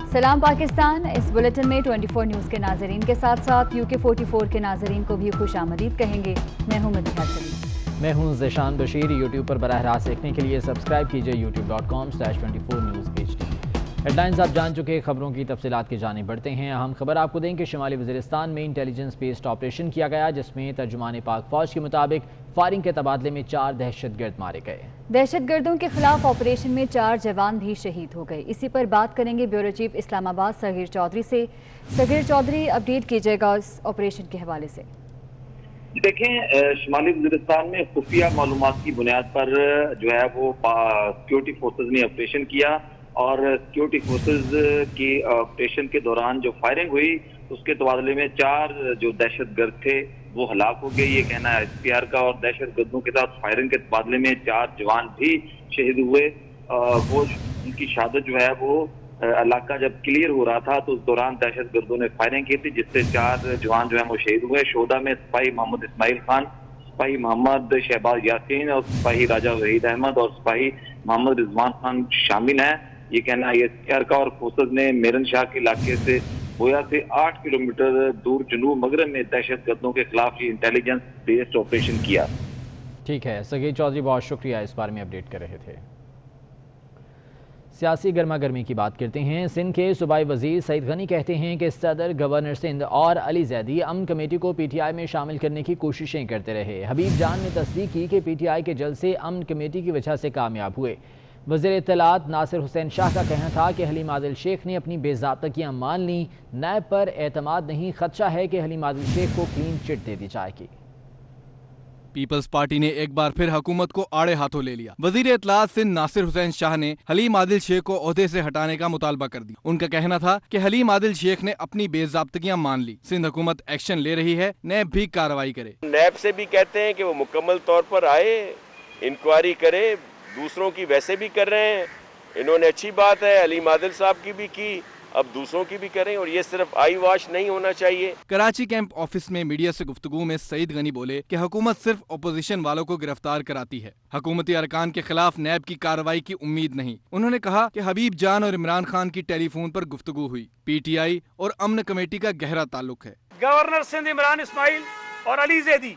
सलाम पाकिस्तान। इस बुलेटिन में 24 न्यूज़ के नाजरीन के साथ साथ UK 44 के नाजरीन को भी खुश आमदीद कहेंगे। मैं हूं मदिहा सलीम। मैं हूं ज़ेशान बशीर। यूट्यूब पर बराह रास्त देखने के लिए सब्सक्राइब कीजिए youtube.com/24 News HD। हेडलाइंस आप जान चुके, खबरों की तफसीलात की जानिब बढ़ते हैं। अहम खबर आपको दें कि शुमाली वज़ीरिस्तान में इंटेलिजेंस बेस्ड ऑपरेशन किया गया, जिसमें तर्जुमान पाक फौज के मुताबिक फायरिंग के तबादले में 4 दहशतगर्द मारे गए। दहशतगर्दों के खिलाफ ऑपरेशन में 4 जवान भी शहीद हो गए। इसी पर बात करेंगे ब्यूरो चीफ इस्लामाबाद सगीर चौधरी से। सगीर चौधरी, अपडेट कीजिएगा इस ऑपरेशन के हवाले से। देखें, शुमाली वज़ीरिस्तान में खुफिया मालूमात की बुनियाद पर जो है वो सिक्योरिटी फोर्सेज ने ऑपरेशन किया और सिक्योरिटी फोर्सेज की ऑपरेशन के दौरान जो फायरिंग हुई उसके तबादले में 4 जो दहशतगर्द थे वो हलाक हो गए, ये कहना है SPR का। और दहशतगर्दों के साथ फायरिंग के तबादले में 4 जवान भी शहीद हुए। वो उनकी शहादत जो है वो इलाका जब क्लियर हो रहा था तो उस दौरान दहशतगर्दों ने फायरिंग की थी, जिससे 4 जवान जो है वो शहीद हुए। शोदा में सिपाही मोहम्मद इस्माइल खान, सिपाही मोहम्मद शहबाज यासीन और सिपाही राजा वहीद अहमद और सिपाही मोहम्मद रिजवान खान शामिल हैं, ये कहना है SPR का। और फोर्सेज ने मेरन शाह के इलाके से बोया से 8 किलोमीटर दूर जनूब मगरब में दहशतगर्दों के खिलाफ इंटेलिजेंस बेस्ड ऑपरेशन किया। ठीक है सगीर चौधरी, बहुत शुक्रिया, इस बारे में अपडेट कर रहे थे। सियासी गर्मा गर्मी की बात करते हैं। सिंध के सूबाई वजीर सईद गनी कहते हैं कि सदर, गवर्नर सिंध और अली जैदी अमन कमेटी को PTI में शामिल करने की कोशिशें करते रहे। हबीब जान ने तस्दीक की कि PTI के जलसे अमन कमेटी की वजह से कामयाब हुए। वज़ीर इत्तलात नासिर हुसैन शाह का कहना था कि हलीम आदिल शेख ने अपनी बेज़ाब्तगियां मान ली, नैब पर एतमाद नहीं, खदशा है कि हलीम आदिल शेख को क्लीन चिट दे दी जाएगी। पीपल्स पार्टी ने एक बार फिर हुकूमत को आड़े हाथों ले लिया। वजीर इत्तलात सिंध नासिर हुसैन शाह ने हलीम आदिल शेख को ओहदे से हटाने का मुतालबा कर दिया। उनका कहना था कि हलीम आदिल शेख ने अपनी बेज़ाब्तगियां मान ली, सिंध हुकूमत एक्शन ले रही है, नैब भी कार्रवाई करे। नैब से भी कहते हैं कि वो मुकम्मल तौर पर आए, इंक्वायरी करे, दूसरों की वैसे भी कर रहे हैं, इन्होंने अच्छी बात है, हलीम आदिल साहब की भी की, अब दूसरों की भी करें, और ये सिर्फ आई वॉश नहीं होना चाहिए। कराची कैंप ऑफिस में मीडिया से गुफ्तगू में सईद गनी बोले कि हुकूमत सिर्फ अपोजिशन वालों को गिरफ्तार कराती है, हुकूमती अरकान के खिलाफ नैब की कार्रवाई की उम्मीद नहीं। उन्होंने कहा कि हबीब जान और इमरान खान की टेलीफोन पर गुफ्तगू हुई। PTI और अमन कमेटी का गहरा ताल्लुक है। गवर्नर सिंध इमरान इस्माइल और अली जैदी,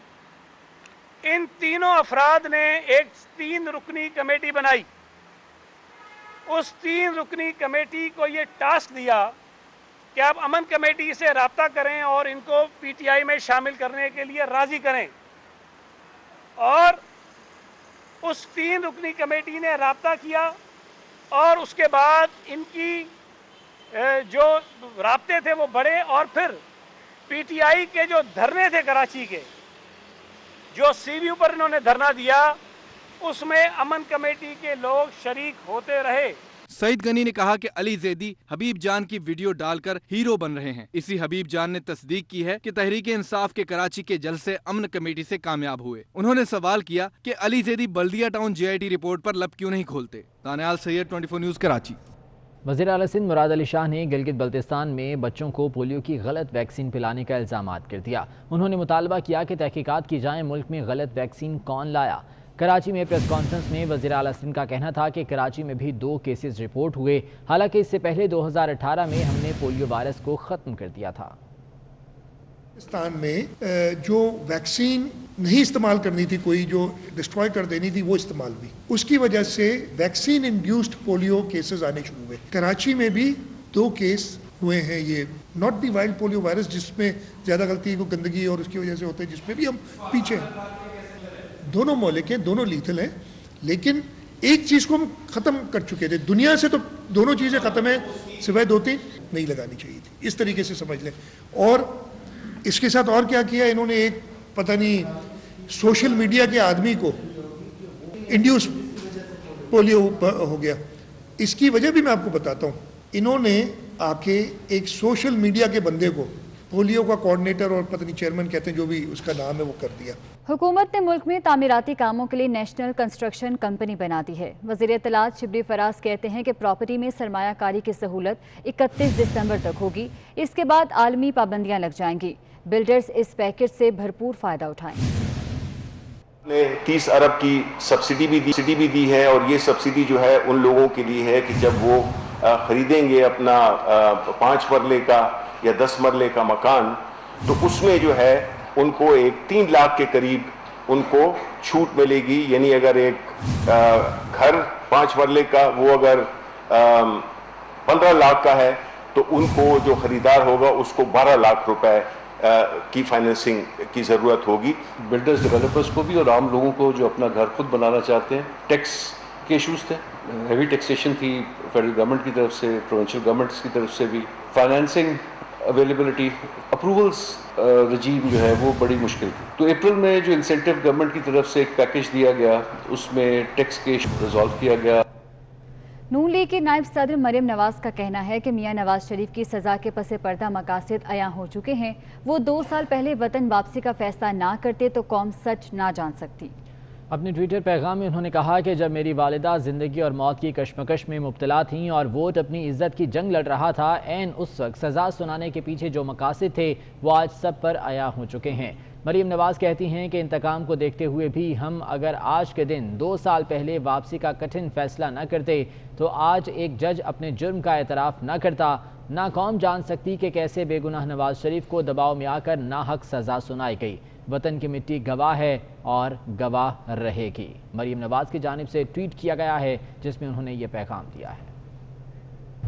इन तीनों अफराद ने एक 3 रुकनी कमेटी बनाई। उस 3 रुकनी कमेटी को ये टास्क दिया कि आप अमन कमेटी से राब्ता करें और इनको PTI में शामिल करने के लिए राजी करें। और उस 3 रुकनी कमेटी ने राब्ता किया और उसके बाद इनकी जो राब्ते थे वो बढ़े और फिर PTI के जो धरने थे कराची के, जो CVU पर इन्होंने धरना दिया, उसमें अमन कमेटी के लोग शरीक होते रहे। सईद गनी ने कहा कि अली जैदी हबीब जान की वीडियो डालकर हीरो बन रहे हैं। इसी हबीब जान ने तस्दीक की है कि तहरीक इंसाफ के कराची के जलसे अमन कमेटी से कामयाब हुए। उन्होंने सवाल किया कि अली जैदी बल्दिया टाउन JIT रिपोर्ट पर लब क्यों नहीं खोलते। तानियाल सैयद, 24 न्यूज़, कराची। वज़ीर आला सिंध मुराद अली शाह ने गिलगित बल्तिस्तान में बच्चों को पोलियो की गलत वैक्सीन पिलाने का इल्ज़ामात कर दिया। उन्होंने मुतालबा किया कि तहकीकात की जाए, मुल्क में गलत वैक्सीन कौन लाया। कराची में प्रेस कॉन्फ्रेंस में वज़ीर आला सिंध का कहना था कि कराची में भी 2 केसेस रिपोर्ट हुए, हालांकि इससे पहले 2018 में हमने पोलियो वायरस को ख़त्म कर दिया था। पाकिस्तान में जो वैक्सीन नहीं इस्तेमाल करनी थी, कोई जो डिस्ट्रॉय कर देनी थी, वो इस्तेमाल हुई। उसकी वजह से वैक्सीन इंड्यूस्ड पोलियो केसेस आने शुरू हुए। कराची में भी 2 केस हुए हैं, ये not the wild polio virus जिसमें ज़्यादा गलती को गंदगी और उसकी वजह से होता है, जिसमें भी हम पीछे हैं। दोनों मौलिक हैं, दोनों लीथल हैं, लेकिन एक चीज़ को हम ख़त्म कर चुके थे। दुनिया से तो दोनों चीज़ें ख़त्म है, सिवाय 2-3 नहीं लगानी चाहिए थी, इस तरीके से समझ लें। और इसके साथ और क्या किया इन्होंने, एक पता नहीं सोशल मीडिया के आदमी को इंड्यूस पोलियो हो गया। इसकी वजह भी मैं आपको बताता हूँ। इन्होंने आके एक सोशल मीडिया के बंदे को पोलियो का कोऑर्डिनेटर और पता नहीं चेयरमैन कहते हैं, जो भी उसका नाम है, वो कर दिया। हुकूमत ने मुल्क में तामीराती कामों के लिए नेशनल कंस्ट्रक्शन कंपनी बना दी है। वज़ीर इत्तलात शिबली फराज कहते हैं कि प्रॉपर्टी में सरमायाकारी की सहूलत 31 दिसंबर तक होगी। इसके बाद आलमी पाबंदियां लग जाएंगी। बिल्डर्स इस पैकेज से भरपूर फ़ायदा उठाएं। ने 30 अरब की सब्सिडी भी दी है, और ये सब्सिडी जो है उन लोगों के लिए है कि जब वो خریدیں گے اپنا 5 مرلے کا یا 10 مرلے کا مکان، تو اس میں جو ہے ان کو 3 لاکھ کے قریب ان کو چھوٹ ملے گی. یعنی اگر ایک گھر 5 مرلے کا وہ اگر 15 لاکھ کا ہے تو ان کو جو خریدار ہوگا اس کو 12 لاکھ روپے کی فائنینسنگ کی ضرورت ہوگی. بلڈرز ڈیولپرز کو بھی اور عام لوگوں کو جو اپنا گھر خود بنانا چاہتے ہیں، ٹیکس کے ایشوز تھے، ہیوی ٹیکسیشن تھی فیڈرل گورنمنٹ کی طرف سے، پروونشل گورنمنٹس کی طرف سے بھی، فائنینسنگ اویلیبلٹی، اپروولس رجیم جو ہے وہ بڑی مشکل تھی. تو اپریل میں جو انسینٹیو گورنمنٹ کی طرف سے ایک پیکیج دیا گیا، اس میں ٹیکس کے ایشو ریزالو کیا گیا. نون لیگ کے نائب صدر مریم نواز کا کہنا ہے کہ میاں نواز شریف کی سزا کے پس پردہ مقاصد عیاں ہو چکے ہیں. وہ 2 سال پہلے وطن واپسی کا فیصلہ نہ کرتے تو قوم سچ نہ جان سکتی. اپنے ٹویٹر پیغام میں انہوں نے کہا کہ جب میری والدہ زندگی اور موت کی کشمکش میں مبتلا تھیں اور ووٹ اپنی عزت کی جنگ لڑ رہا تھا، عین اس وقت سزا سنانے کے پیچھے جو مقاصد تھے وہ آج سب پر عیاں ہو چکے ہیں. مریم نواز کہتی ہیں کہ انتقام کو دیکھتے ہوئے بھی ہم اگر آج کے دن 2 سال پہلے واپسی کا کٹھن فیصلہ نہ کرتے تو آج ایک جج اپنے جرم کا اعتراف نہ کرتا. نہ قوم جان سکتی کہ کیسے بے گناہ نواز شریف کو دباؤ میں آ کر ناحق سزا سنائی گئی. وطن کی مٹی گواہ ہے اور گواہ رہے گی. مریم نواز کی جانب سے ٹویٹ کیا گیا ہے جس میں انہوں نے یہ پیغام دیا ہے.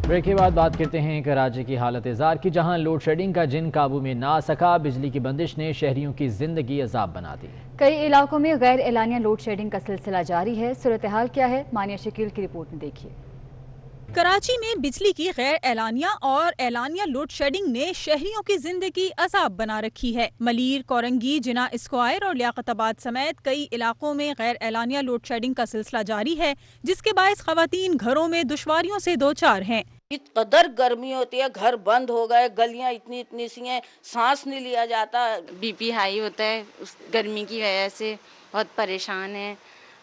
بریک کے بعد بات کرتے ہیں کراچی کی حالت زار کی، جہاں لوڈ شیڈنگ کا جن قابو میں نہ آ سکا. بجلی کی بندش نے شہریوں کی زندگی عذاب بنا دی. کئی علاقوں میں غیر اعلانیہ لوڈ شیڈنگ کا سلسلہ جاری ہے. صورتحال کیا ہے، مانیہ شکیل کی رپورٹ میں دیکھیے. کراچی میں بجلی کی غیر اعلانیہ اور اعلانیہ لوڈ شیڈنگ نے شہریوں کی زندگی عذاب بنا رکھی ہے. ملیر، کورنگی، جناح اسکوائر اور لیاقت آباد سمیت کئی علاقوں میں غیر اعلانیہ لوڈ شیڈنگ کا سلسلہ جاری ہے، جس کے باعث خواتین گھروں میں دشواریوں سے دوچار ہیں. قدر گرمی ہوتی ہے، گھر بند ہو گئے، گلیاں اتنی سی ہیں، سانس نہیں لیا جاتا. بی پی ہائی ہوتا ہے اس گرمی کی وجہ سے، بہت پریشان ہیں.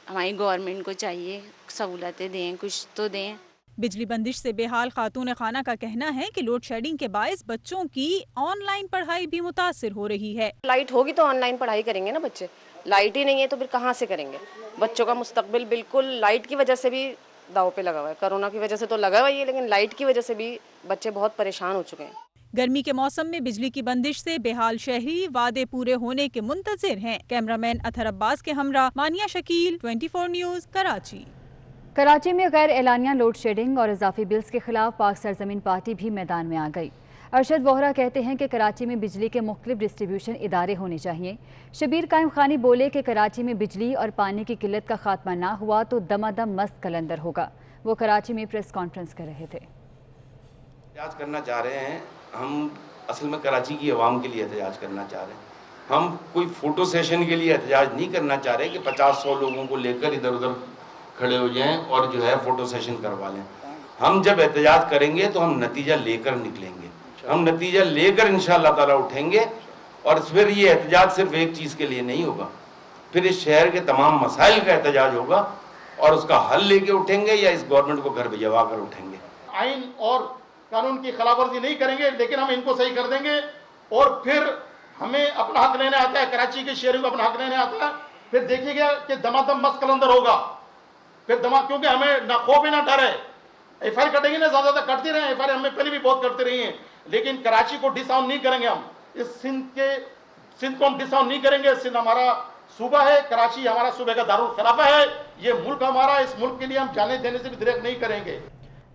ہماری گورنمنٹ کو چاہیے سہولتیں دیں، کچھ تو دیں. بجلی بندش سے بے حال خاتون خانہ کا کہنا ہے کہ لوڈ شیڈنگ کے باعث بچوں کی آن لائن پڑھائی بھی متاثر ہو رہی ہے. لائٹ ہوگی تو آن لائن پڑھائی کریں گے نا بچے، لائٹ ہی نہیں ہے تو پھر کہاں سے کریں گے. بچوں کا مستقبل بالکل لائٹ کی وجہ سے بھی داؤ پہ لگا ہوا ہے. کرونا کی وجہ سے تو لگا ہوا ہی ہے، لیکن لائٹ کی وجہ سے بھی بچے بہت پریشان ہو چکے ہیں. گرمی کے موسم میں بجلی کی بندش سے بے حال شہری وعدے پورے ہونے کے منتظر ہیں. کیمرہ مین اطہر عباس کے ہمراہ مانیہ شکیل، 24 نیوز، کراچی. کراچی میں غیر اعلانیہ لوڈ شیڈنگ اور اضافی بلز کے خلاف پاک سرزمین پارٹی بھی میدان میں آ گئی. ارشد وہرا کہتے ہیں کہ کراچی میں بجلی کے مختلف ڈسٹریبیوشن ادارے ہونے چاہیے. شبیر قائم خانی بولے کہ کراچی میں بجلی اور پانی کی قلت کا خاتمہ نہ ہوا تو دمادم مست کلندر ہوگا. وہ کراچی میں پریس کانفرنس کر رہے تھے. احتجاج کرنا چاہ رہے ہیں ہم، اصل میں کراچی کی عوام کے لیے احتجاج کرنا چاہ رہے ہیں. ہم کوئی فوٹو سیشن کے لیے احتجاج نہیں کرنا چاہ رہے کہ 50-100 لوگوں کو لے کر ادھر ادھر کھڑے ہو جائیں اور جو ہے فوٹو سیشن کروا لیں. ہم جب احتجاج کریں گے تو ہم نتیجہ لے کر نکلیں گے. ہم نتیجہ لے کر انشاءاللہ تعالیٰ اٹھیں گے، اور پھر یہ احتجاج صرف ایک چیز کے لیے نہیں ہوگا، پھر اس شہر کے تمام مسائل کا احتجاج ہوگا اور اس کا حل لے کے اٹھیں گے یا اس گورنمنٹ کو گھر بھجوا کر اٹھیں گے. آئین اور قانون کی خلاف ورزی نہیں کریں گے، لیکن ہم ان کو صحیح کر دیں گے. اور پھر ہمیں اپنا حق لینے آتا ہے، کراچی کے شہریوں کو اپنا حق لینے آتا ہے. پھر دیکھیے گا کہ دمادم مست کلندر ہوگا. پھر کیونکہ ہمیں نہ خوف ہے نہ ڈر ہے. ایف آئی کٹیں گے نا، زیادہ تر کٹتے رہے ہیں. ایف آئی ہمیں پہلے بھی بہت کرتے رہی ہیں، لیکن کراچی کو ڈس آن نہیں کریں گے. ہم اس سندھ کو ہم ڈس آن نہیں کریں گے. سندھ ہمارا صوبہ ہے، کراچی ہمارا صوبے کا دارالخلافہ ہے. یہ ملک ہمارا، اس ملک کے لیے ہم جانے دینے سے بھی دریغ نہیں کریں گے.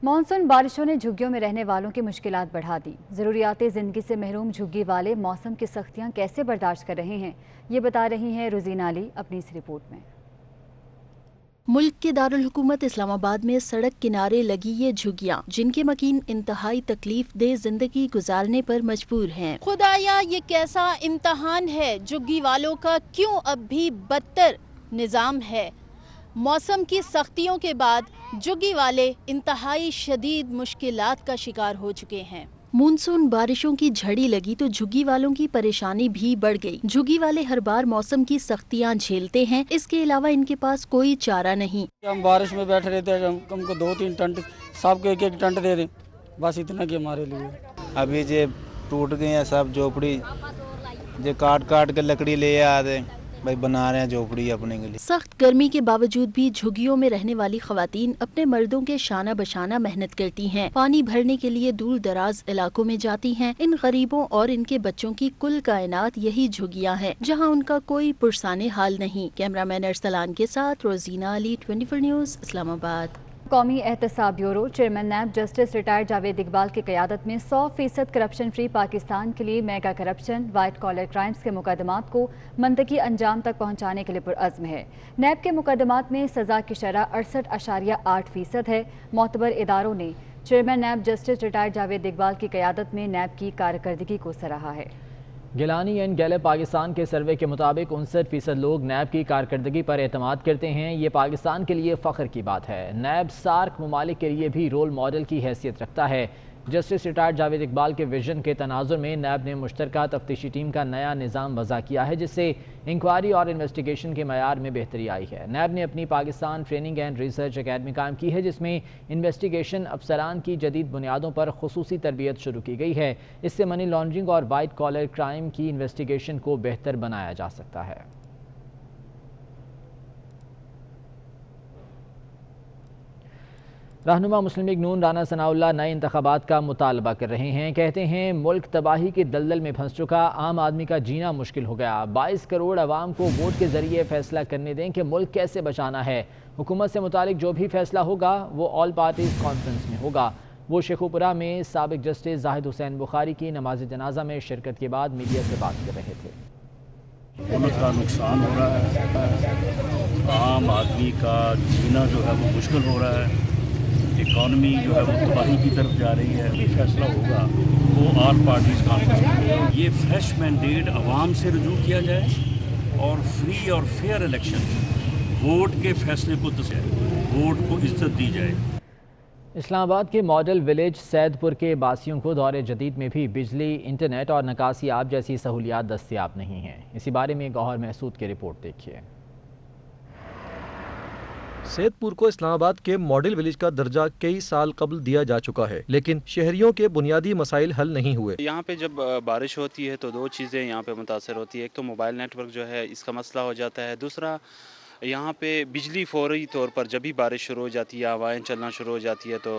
مانسون بارشوں نے جھگیوں میں رہنے والوں کی مشکلات بڑھا دی. ضروریات زندگی سے محروم جھگی والے موسم کی سختیاں کیسے برداشت کر رہے ہیں، یہ بتا رہی ہیں روزینہ علی اپنی اس رپورٹ میں. ملک کے دارالحکومت اسلام آباد میں سڑک کنارے لگی یہ جھگیاں جن کے مکین انتہائی تکلیف دہ زندگی گزارنے پر مجبور ہیں. خدایا یہ کیسا امتحان ہے، جھگی والوں کا کیوں اب بھی بدتر نظام ہے. موسم کی سختیوں کے بعد جھگی والے انتہائی شدید مشکلات کا شکار ہو چکے ہیں. مونسون بارشوں کی جھڑی لگی تو جھگی والوں کی پریشانی بھی بڑھ گئی. جھگی والے ہر بار موسم کی سختیاں جھیلتے ہیں، اس کے علاوہ ان کے پاس کوئی چارہ نہیں. ہم بارش میں بیٹھے رہتے ہیں، ہم کو 2-3 ٹنٹ سب کو ایک ٹنٹ دے دیں، بس اتنا کہ ہمارے لیے. ابھی جو ٹوٹ گئے ہیں سب جھوپڑی، جو کاٹ کے لکڑی لے آتے भाई बना रहे हैं झोपड़ी अपने के लिए। सख्त गर्मी के बावजूद भी झुग्गियों में रहने वाली खवातीन अपने मर्दों के शाना बशाना मेहनत करती हैं। पानी भरने के लिए दूर दराज इलाकों में जाती हैं। इन गरीबों और इनके बच्चों की कुल कायनात यही झुग्गियां हैं, जहां उनका कोई पुरसाने हाल नहीं। कैमरामैन अरसलान के साथ रोजीना अली, 24 न्यूज़, इस्लामाबाद। कौमी एहतसाब bureau chairman NAB justice retired Javed Iqbal की क़यादत में 100% करप्शन फ्री पाकिस्तान के लिए mega corruption, white collar crimes के मुकदमात को मंतकी अंजाम तक पहुँचाने के लिए पुरअज़्म है। नैब के मुकदमात में सज़ा की शरह 68.8% है। मोतबर इदारों ने chairman NAB justice retired Javed Iqbal की क़यादत में नैब की कारकर्दगी को सराहा है। गिलानी एंड गैलेप पाकिस्तान के सर्वे के मुताबिक 59% लोग नैब की कारकर्दगी पर एतमाद करते हैं। ये पाकिस्तान के लिए फ़ख्र की बात है। नैब सार्क ममालिक के लिए भी रोल मॉडल की हैसियत रखता है। जस्टिस रिटायर्ड जावेद इकबाल के विजन के तनाजुर में नैब ने मुश्तरका तफ्तीशी टीम का नया निज़ाम वज़ा किया है, जिससे इंक्वायरी और इन्वेस्टिगेशन के मयार में बेहतरी आई है। नैब ने अपनी Pakistan training and research academy कायम की है, जिसमें इन्वेस्टिगेशन अफसरान की जदीद बुनियादों पर खुसूसी तरबियत शुरू की गई है। इससे मनी लॉन्ड्रिंग और वाइट कॉलर क्राइम की इन्वेस्टिगेशन को बेहतर बनाया जा सकता है। रहनुमा मुस्लिम लीग नून राना सनाउल्लाह नए इंतखाबात का मुतालबा कर रहे हैं। कहते हैं मुल्क तबाही के दलदल में फंस चुका, आम आदमी का जीना मुश्किल हो गया। 22 करोड़ अवाम को वोट के जरिए फैसला करने दें कि मुल्क कैसे बचाना है। हुकूमत से मुतालिक जो भी फैसला होगा वो ऑल पार्टीज कॉन्फ्रेंस में होगा। वो शेखुपुरा में साबिक जस्टिस जाहिद हुसैन बुखारी की नमाज जनाजा में शिरकत के बाद मीडिया से बात कर रहे थे। मुल्क का नुकसान हो रहा है, आम आदमी का जीना जो है वो मुश्किल हो रहा है, इकॉनमी जो है वो तबाही की तरफ जा रही है। ये फैसला होगा वो ऑल पार्टीज कॉन्फ्रेंस में। ये फ्रेश मैंडेट आवाम से रजू किया जाए और फ्री और फेयर इलेक्शन, वोट के फैसले को वोट को इज्जत दी जाए। इस्लामाबाद के मॉडल विलेज सैदपुर के बासियों को दौरे जदीद में भी बिजली, इंटरनेट और नकासी आब जैसी सहूलियात दस्तियाब नहीं हैं। इसी बारे में गौहर महसूद की रिपोर्ट देखिए। सैदपुर को इस्लामाबाद के मॉडल विलेज का दर्जा कई साल कबल दिया जा चुका है, लेकिन शहरियों के बुनियादी मसाइल हल नहीं हुए। यहाँ पे जब बारिश होती है तो दो चीज़ें यहाँ पे मुतासर होती है। एक तो मोबाइल नेटवर्क जो है इसका मसला हो जाता है, दूसरा यहाँ पे बिजली फौरी तौर पर जब भी बारिश शुरू हो जाती है, हवाएं चलना शुरू हो जाती है तो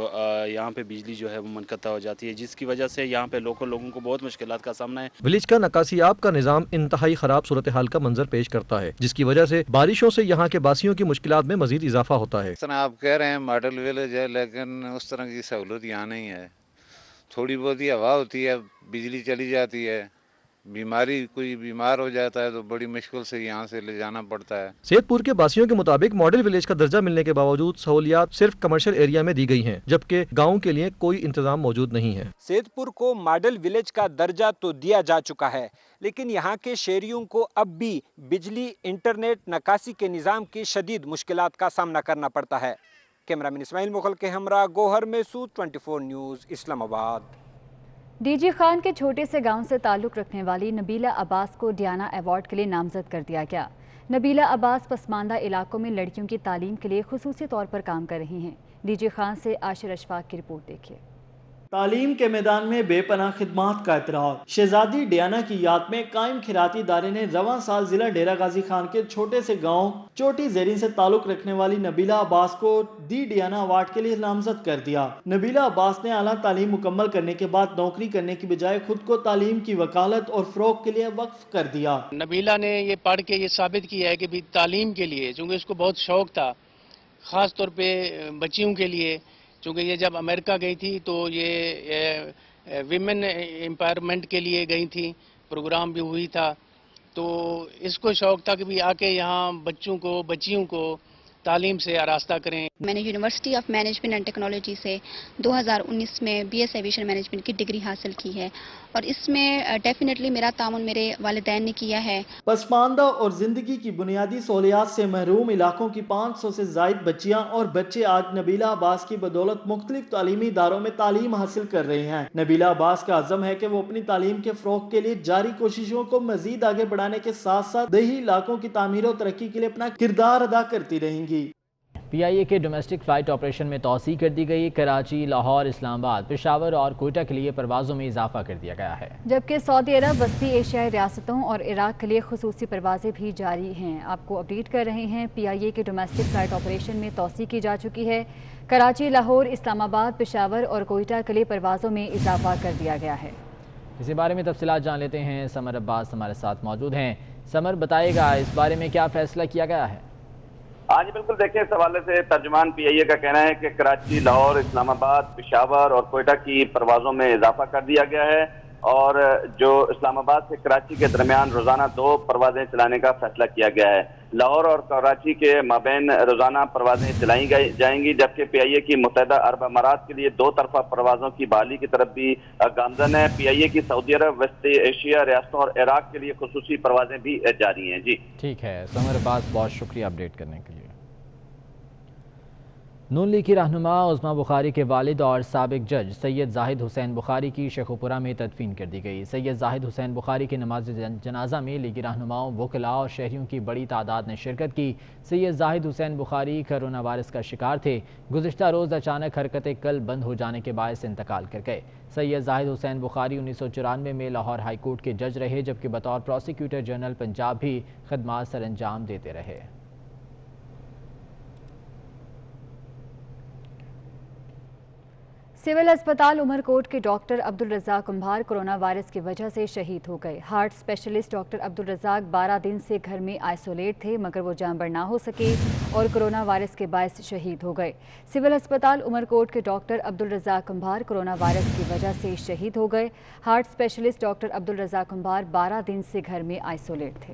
यहाँ पे बिजली जो है वो मुनक़ता हो जाती है, जिसकी वजह से यहाँ पे लोगों को बहुत मुश्किलात का सामना है। विलेज का नकासी आब का निज़ाम इंतहाई खराब सूरत हाल का मंजर पेश करता है, जिसकी वजह से बारिशों से यहाँ के बासियों की मुश्किलात में मजीद इजाफा होता है। आप कह रहे हैं मॉडल विलेज है, लेकिन उस तरह की सहूलत यहाँ नहीं है। थोड़ी बहुत ही हवा होती है, बिजली चली जाती है, कोई बीमार हो जाता है तो बड़ी मुश्किल से यहाँ से ले जाना पड़ता है। सैदपुर के बासियों के मुताबिक मॉडल विलेज का दर्जा मिलने के बावजूद सहूलियात सिर्फ कमर्शियल एरिया में दी गई हैं, जबकि गाँव के लिए कोई इंतजाम मौजूद नहीं है। सैदपुर को मॉडल विलेज का दर्जा तो दिया जा चुका है, लेकिन यहाँ के शहरियों को अब भी बिजली, इंटरनेट, नकासी के निज़ाम की शदीद मुश्किलात का सामना करना पड़ता है। कैमरामैन इस्माइल मुगल के हमरा गौहर महसूद, 24 न्यूज़, इस्लामाबाद। डीजी खान के छोटे से गांव से ताल्लुक़ रखने वाली नबीला अब्बास को डियाना अवार्ड के लिए नामजद कर दिया गया। नबीला अब्बास पसमानदा इलाकों में लड़कियों की तालीम के लिए खुसूसी तौर पर काम कर रही हैं। डीजी खान से आशिर अशफाक की रिपोर्ट देखिए। तालीम के मैदान में बेपनाह खिदमात का इतराफ़। शहजादी डियाना की याद में कायम खिराती इदारे ने रवां साल जिला डेरा गाजी खान के छोटे से गांव चोटी ज़ेरीन से ताल्लुक़ रखने वाली नबीला अब्बास को दी डियाना अवार्ड के लिए नामजद कर दिया। नबीला अब्बास ने आला तालीम मुकम्मल करने के बाद नौकरी करने की बजाय खुद को तालीम की वकालत और फ़रोग़ के लिए वक्फ कर दिया। नबीला ने ये पढ़ के ये साबित किया है कि भी तालीम के लिए, चूँकि उसको बहुत शौक़ था, ख़ास तौर पर बच्चियों के लिए, क्योंकि ये जब अमेरिका गई थी तो ये विमेन एम्पावरमेंट के लिए गई थी, प्रोग्राम भी हुई था, तो इसको शौक था कि भी आके यहाँ बच्चियों को तालीम से आरास्ता करें। मैंने university of management and technology से 2019 में बीएस एविएशन मैनेजमेंट की डिग्री हासिल की है और इसमें डेफिनेटली मेरा ताउन मेरे वालिदैन ने किया है। पसमानदा और जिंदगी की बुनियादी सहूलियात से महरूम इलाकों की 500 से जायद बच्चियां और बच्चे आज नबीला अब्बास की बदौलत मुख्तलिफ तालीमी इदारों में तालीम हासिल कर रहे हैं। नबीला अब्बास का अज़म है कि वो अपनी तालीम के फ़रोग़ के लिए जारी कोशिशों को मजीद आगे बढ़ाने के साथ साथ देही इलाकों की तामीर और तरक्की के लिए अपना किरदार अदा करती रहेंगी। PIA کے ڈومیسٹک فلائٹ آپریشن میں توسیع کر دی گئی. کراچی، لاہور، اسلام آباد، پشاور اور کوئٹہ کے لیے پروازوں میں اضافہ کر دیا گیا ہے، جبکہ سعودی عرب، وسطی ایشیائی ریاستوں اور عراق کے لیے خصوصی پروازیں بھی جاری ہیں. آپ کو اپڈیٹ کر رہے ہیں. PIA کے ڈومیسٹک فلائٹ آپریشن میں توسیع کی جا چکی ہے. کراچی، لاہور، اسلام آباد، پشاور اور کوئٹہ کے لیے پروازوں میں اضافہ کر دیا گیا ہے. اسی بارے میں تفصیلات جان لیتے ہیں. سمر عباس ہمارے ساتھ موجود ہیں. سمر، بتائے گا اس بارے میں کیا فیصلہ کیا گیا ہے؟ ہاں جی بالکل، دیکھیں اس حوالے سے ترجمان PIA کا کہنا ہے کہ کراچی، لاہور، اسلام آباد، پشاور اور کوئٹہ کی پروازوں میں اضافہ کر دیا گیا ہے، اور جو اسلام آباد سے کراچی کے درمیان روزانہ 2 پروازیں چلانے کا فیصلہ کیا گیا ہے. لاہور اور کراچی کے مابین روزانہ پروازیں چلائی جائیں گی، جبکہ PIA کی متحدہ عرب امارات کے لیے 2 طرفہ پروازوں کی بحالی کی طرف بھی گامزن ہے. PIA کی سعودی عرب، وسطی ایشیا ریاستوں اور عراق کے لیے خصوصی پروازیں بھی جاری ہیں. جی ٹھیک ہے سمر عباس، بہت شکریہ اپڈیٹ کرنے کے لیے. نون لیگ کی رہنما عظمیٰ بخاری کے والد اور سابق جج سید زاہد حسین بخاری کی شیخوپورہ میں تدفین کر دی گئی. سید زاہد حسین بخاری کی نماز جنازہ میں لیگی رہنماؤں، وکلاء اور شہریوں کی بڑی تعداد نے شرکت کی. سید زاہد حسین بخاری کرونا وائرس کا شکار تھے. گزشتہ روز اچانک حرکت قلب بند ہو جانے کے باعث انتقال کر گئے. سید زاہد حسین بخاری 1994 میں لاہور ہائی کورٹ کے جج رہے، جبکہ بطور پروسیکیوٹر جنرل پنجاب بھی خدمات سر انجام دیتے رہے. سول اسپتال عمر کوٹ کے ڈاکٹر عبدالرزاق کمبھار کرونا وائرس کی وجہ سے شہید ہو گئے. ہارٹ اسپیشلسٹ ڈاکٹر عبدالرزاق 12 دن سے گھر میں آئسولیٹ تھے، مگر وہ جانبر نہ ہو سکے اور کرونا وائرس کے باعث شہید ہو گئے. سول اسپتال عمر کوٹ کے ڈاکٹر عبدالرزاق کمبھار کرونا وائرس کی وجہ سے شہید ہو گئے. ہارٹ اسپیشلسٹ ڈاکٹر عبدالرزاق کمبھار 12 دن سے گھر میں آئسولیٹ تھے.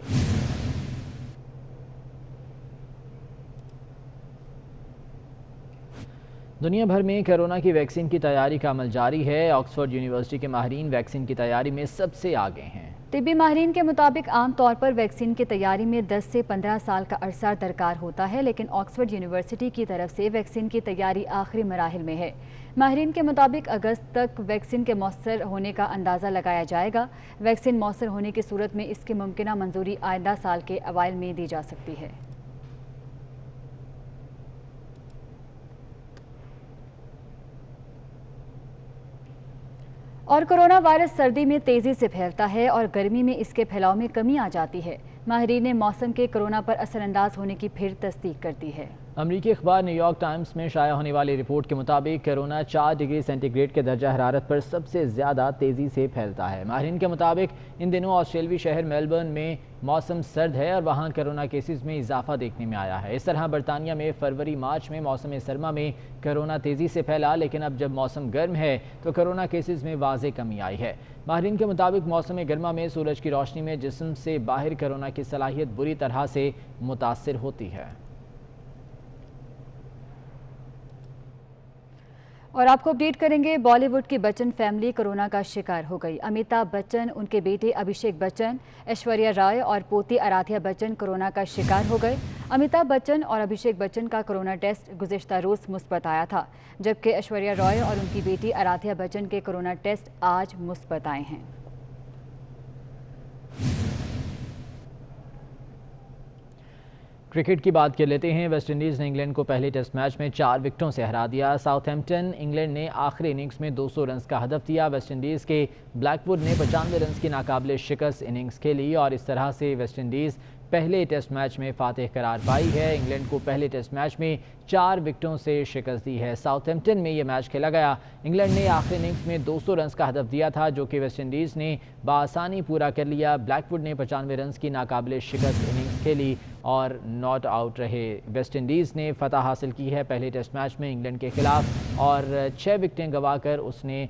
دنیا بھر میں کرونا کی ویکسین کی تیاری کا عمل جاری ہے. آکسفورڈ یونیورسٹی کے ماہرین ویکسین کی تیاری میں سب سے آگے ہیں. طبی ماہرین کے مطابق عام طور پر ویکسین کی تیاری میں 10 سے 15 سال کا عرصہ درکار ہوتا ہے، لیکن آکسفورڈ یونیورسٹی کی طرف سے ویکسین کی تیاری آخری مراحل میں ہے. ماہرین کے مطابق اگست تک ویکسین کے مؤثر ہونے کا اندازہ لگایا جائے گا. ویکسین مؤثر ہونے کی صورت میں اس کی ممکنہ منظوری آئندہ سال کے اوائل میں دی جا سکتی ہے. اور کرونا وائرس سردی میں تیزی سے پھیلتا ہے اور گرمی میں اس کے پھیلاؤ میں کمی آ جاتی ہے. ماہرین نے موسم کے کرونا پر اثر انداز ہونے کی پھر تصدیق کر دی ہے. امریکی اخبار نیو یارک ٹائمز میں شائع ہونے والی رپورٹ کے مطابق کرونا 4 ڈگری سینٹی گریڈ کے درجہ حرارت پر سب سے زیادہ تیزی سے پھیلتا ہے. ماہرین کے مطابق ان دنوں آسٹریلوی شہر میلبرن میں موسم سرد ہے اور وہاں کرونا کیسز میں اضافہ دیکھنے میں آیا ہے. اس طرح برطانیہ میں فروری مارچ میں موسم سرما میں کرونا تیزی سے پھیلا، لیکن اب جب موسم گرم ہے تو کرونا کیسز میں واضح کمی آئی ہے. ماہرین کے مطابق موسم گرما میں سورج کی روشنی میں جسم سے باہر کرونا کی صلاحیت بری طرح سے متاثر ہوتی ہے. اور آپ کو اپڈیٹ کریں گے، بالی ووڈ کی بچن فیملی کرونا کا شکار ہو گئی. امیتابھ بچن، ان کے بیٹے ابھیشیک بچن، ایشوریہ رائے اور پوتی آرادھیا بچن کرونا کا شکار ہو گئے. امیتابھ بچن اور ابھیشیک بچن کا کرونا ٹیسٹ گزشتہ روز مثبت آیا تھا، جبکہ ایشوریہ رائے اور ان کی بیٹی آرادھیا بچن کے کرونا ٹیسٹ آج مثبت آئے ہیں. کرکٹ کی بات کر لیتے ہیں. ویسٹ انڈیز نے انگلینڈ کو پہلے ٹیسٹ میچ میں 4 وکٹوں سے ہرا دیا. ساؤتھ ہیمپٹن انگلینڈ نے آخری اننگز میں 200 رنز کا ہدف دیا. ویسٹ انڈیز کے بلیک ووڈ نے 95 رنز کی ناقابل شکست اننگز کھیلی اور اس طرح سے ویسٹ انڈیز پہلے ٹیسٹ میچ میں فاتح قرار پائی ہے. انگلینڈ کو پہلے ٹیسٹ میچ میں 4 وکٹوں سے شکست دی ہے. ساؤتھ ہیمپٹن میں یہ میچ کھیلا گیا. انگلینڈ نے آخری اننگز میں 200 رنز کا ہدف دیا تھا، جو کہ ویسٹ انڈیز نے بآسانی پورا کر لیا. بلیک ووڈ نے 95 رنز کی ناقابل شکست اننگز کھیلی اور ناٹ آؤٹ رہے. ویسٹ انڈیز نے فتح حاصل کی ہے پہلے ٹیسٹ میچ میں انگلینڈ کے خلاف اور 6 وکٹیں گوا کر اس نے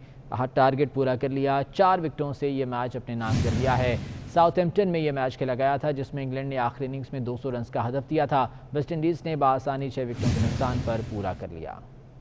ٹارگٹ پورا کر لیا. 4 وکٹوں سے یہ میچ اپنے نام کر لیا ہے. ساؤتھ ہیمپٹن میں یہ میچ کھیلا گیا تھا جس میں انگلینڈ نے آخری اننگز میں 200 رنز کا ہدف دیا تھا. ویسٹ انڈیز نے بآسانی 6 وکٹوں کے نقصان پر پورا کر لیا.